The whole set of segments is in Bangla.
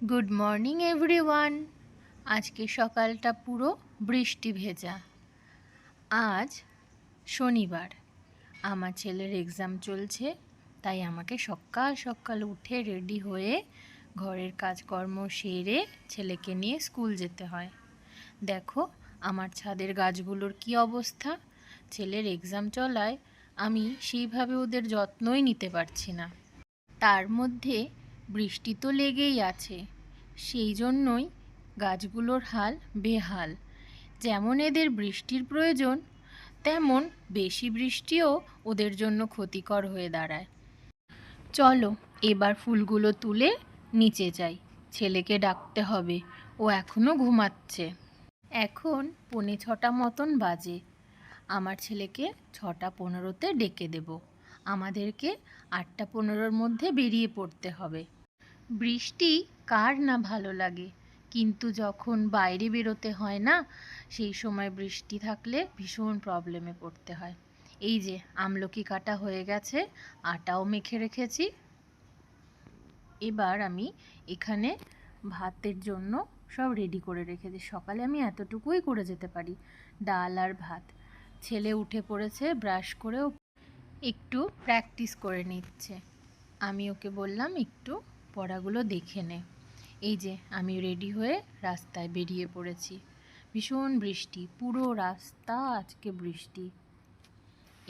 Good morning everyone. আজকে সকালটা পুরো বৃষ্টি ভেজা। আজ শনিবার, আমার ছেলের এক্সাম চলছে, তাই আমাকে সকাল সকাল উঠে রেডি হয়ে ঘরের কাজকর্ম সেরে ছেলেকে নিয়ে স্কুল যেতে হয়। দেখো আমার ছাদের গাছগুলোর কি অবস্থা। ছেলের এক্সাম চলায় আমি সেইভাবে ওদের যত্নই নিতে পারছি না। তার মধ্যে বৃষ্টি তো লেগেই আছে, সেই জন্যই গাছগুলোর হাল বেহাল। যেমন এদের বৃষ্টির প্রয়োজন, তেমন বেশি বৃষ্টিও ওদের জন্য ক্ষতিকর হয়ে দাঁড়ায়। চলো এবার ফুলগুলো তুলে নিচে যাই, ছেলেকে ডাকতে হবে, ও এখনো ঘুমাচ্ছে। এখন 6:45 মতন বাজে। আমার ছেলেকে 6:15-তে ডেকে দেব। আমাদেরকে 8:15-র মধ্যে বেরিয়ে পড়তে হবে। বৃষ্টি কার না ভালো লাগে, কিন্তু যখন বাইরে বেরোতে হয় না, সেই সময় বৃষ্টি থাকলে ভীষণ প্রবলেমে পড়তে হয়। এই যে আমলকি কাটা হয়ে গেছে, আটাও মেখে রেখেছি। এবার আমি এখানে ভাতের জন্য সব রেডি করে রেখেছি। সকালে আমি এতটুকুই করে যেতে পারি, ডাল আর ভাত। ছেলে উঠে পড়েছে, ব্রাশ করেও একটু প্র্যাকটিস করে নিচ্ছে। আমি ওকে বললাম একটু পড়াগুলো দেখে নে। এই যে আমি রেডি হয়ে রাস্তায় বেরিয়ে পড়েছি। ভীষণ বৃষ্টি, পুরো রাস্তা আজকে বৃষ্টি।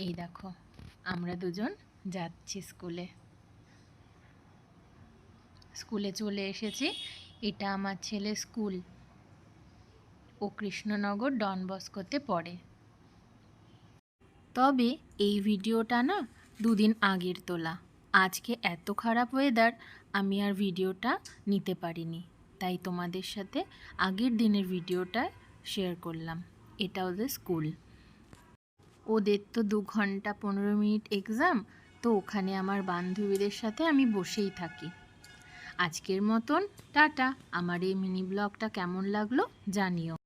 এই দেখো আমরা দুজন যাচ্ছি স্কুলে চলে এসেছি। এটা আমার ছেলে স্কুল, ও কৃষ্ণনগর ডন বস্কোতে পড়ে। তবে এই ভিডিওটা না 2 দিন আগের তোলা। আজকে এত খারাপ ওয়েদার, আমি আর ভিডিওটা নিতে পারিনি, তাই তোমাদের সাথে আগের দিনের ভিডিওটা শেয়ার করলাম। এটা ওদের স্কুল। ওদের তো 2 ঘন্টা 15 মিনিট এক্সাম, তো ওখানে আমার বান্ধবীদের সাথে আমি বসেই থাকি। আজকের মতন টাটা। আমার এই মিনি ব্লগটা কেমন লাগলো জানিও।